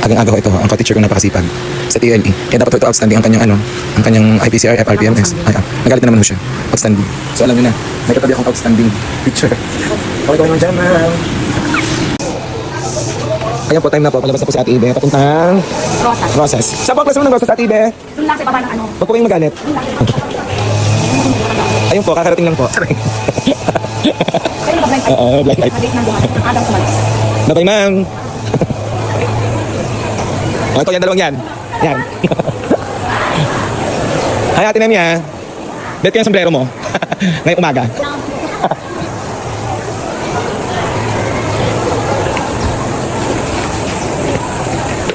Agang-aga ko ito, ang ka-teacher ko napakasipag sa TLE. Kaya dapat ito outstanding ang kanyang ang kanyang IPCR, FRPMS. Nagalit na naman siya. Outstanding. So alam niyo na, may katabi akong outstanding teacher. Okay ko naman dyan, ma'am. Ayan po, time na po. Palabas na po si Ate Ibe. Papuntang Rosas. Saan po ang classroom ng Rosas, Ate Ibe? Doon lang sa baba ng ano. Huwag po kayong magalit. Ayun po, kakarating lang po. Pwede ba blind light? Oo, blind light. Maliit ng buwan. Adam kumalis. Bye-bye, ma'am. O, ito yan, dalawang yan. Yan. Hi, Ate Nemia. Bet ko yung sombrero mo. Ngayong umaga.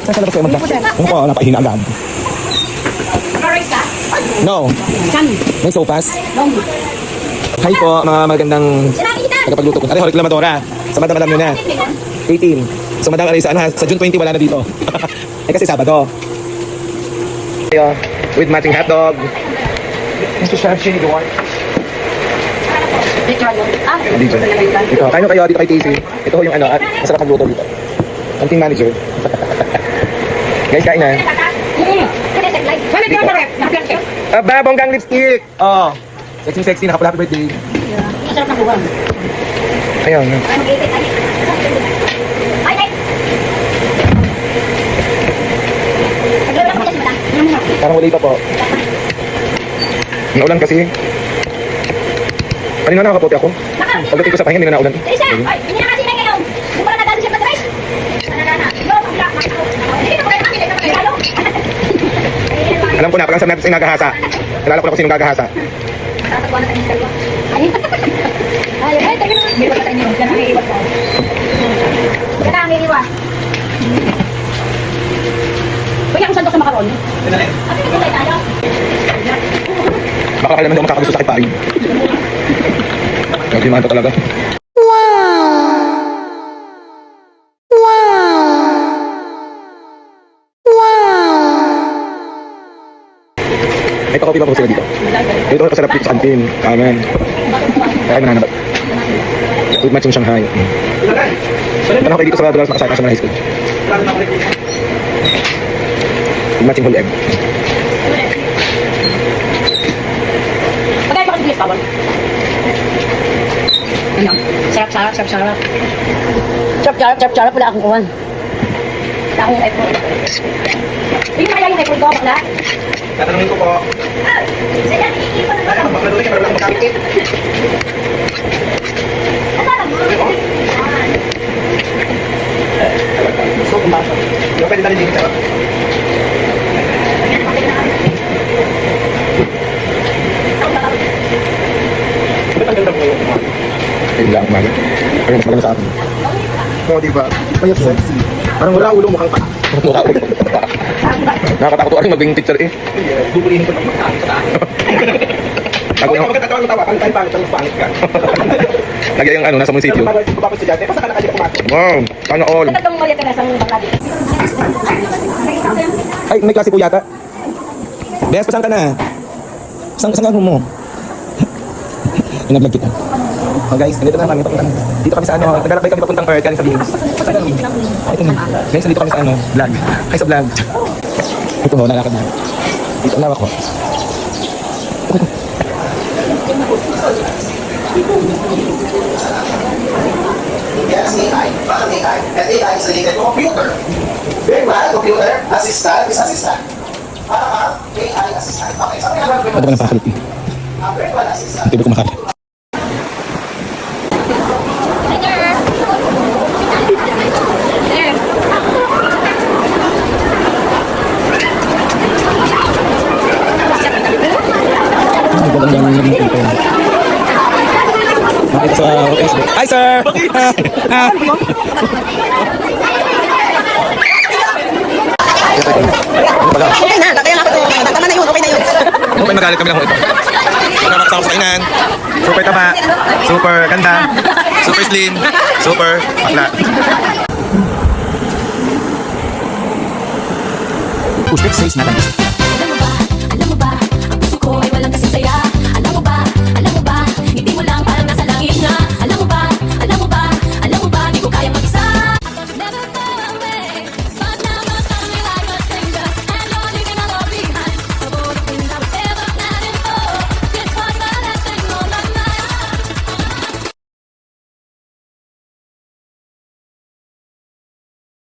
Saan sa labas kayo magda? Ano po, napahina agad. Naka-race ka? No. Saan? May sopas. Long. Hi po, mga magandang Sinabi kita! tagapagluto po. Ate, holik lamadora. Sa madam, alam nyo na. 18. So, madam, Arisa, sa June 20, wala na dito. Eh, kasi Sabado. With matching hotdog. Mr. Shashi, the one. Picture yun. Ah, Dito. Ito, kayo dito kay TC. Ito ho yung at masarap ang luto dito. Ang team manager. Guys, kain na. Balik ka pa rin. Naka-plastic. Aba, bonggang lipstick. Oh. Sexy, nakapala happy birthday. Masarap ng buwan. Ayun. Ay, mag-iipit. Ay, ay. Naglulak mo kasi madam. Parang wala pa po. Naulan kasi. Kanina nakakaputi ako. Pagdating ko sa pahinga, hindi na naulan. Teresa, ay, hindi na kasi na ngayon. Hindi mo na nadalo siya mag-drive. Nanana. Yo, mag-block. Hindi ko kayo kami. Hindi ko kayo. Alam ko na, pag ang natin yung nagahasa. Alala ko na kung sinong gagahasa. Tatagwa na tayo ng dalawa. Ay, ay, tayo na. Hindi ko na tayo nyo. Diyan ang iiwas tayo. Diyan ang iiwas. Pwede akong sandok sa makaron. At hindi tayo. Baka naman daw makakagusto sa akin parin. Hindi man ito talaga. May pa-copy pa po sila dito. Ito ang pasarap dito sa kantin. Amen. Kaya mananabat. With matching Shanghai. Ano kayo dito sa Douglas Makasay National High School? With matching whole egg. Pagkaya pa kasi bilis bawal. Ano? Sarap-sarap, sarap-sarap. Sarap-sarap, wala akong kuwan. Wala akong iPhone. Hindi kaya yung iPhone ko, bakla? Tatanungin ko po. Sige, iipon na ba? Maglalutin, pero lang magkakit. So, kumasa. Yung pwede na rin dito. Ba't ang ganda mo yung umaga? Ayun lang, umaga. Ayun, mas maganda sa akin. Oo, diba? Kaya sexy. Parang wala ulo, mukhang pa. Mukha ulo. Nakakatakot ko rin maging teacher eh. Bubulinin ko ng magkakit sa tayo. Ako yung magkatawa ng tawa, pangit ang pangit ka. Lagi yung nasa munisipyo. Wow, sana all. Tatlong Maria Teresa ng Bakladi. Ay, may klase po yata. Bes, pasang ka na. Saan ka mo? Pinag-vlog kita. Oh guys, dito na kami papuntang. Dito kami sa naglalakbay kami papuntang Earth, galing sa Venus. Ito na. Guys, dito kami sa vlog. Ay, sa vlog. Ito ho, nalakad na. Dito ang lawak ko. Yes, AI. Bakit AI? And AI is related to computer. Very well, computer assistant is assistant. AI assistant. Okay, sabi nga Ito ba napakalit eh? virtual assistant. Hindi ba kumakalit? Nakita sa Facebook. Hi, sir! Okay na, kaya nga ako ito. Tama na yun, okay na yun. Okay, magalit kami lang ho ito. Nakakasama sa kainan. Super taba. Super ganda. Super slim. Super bakla. Push it, says natin.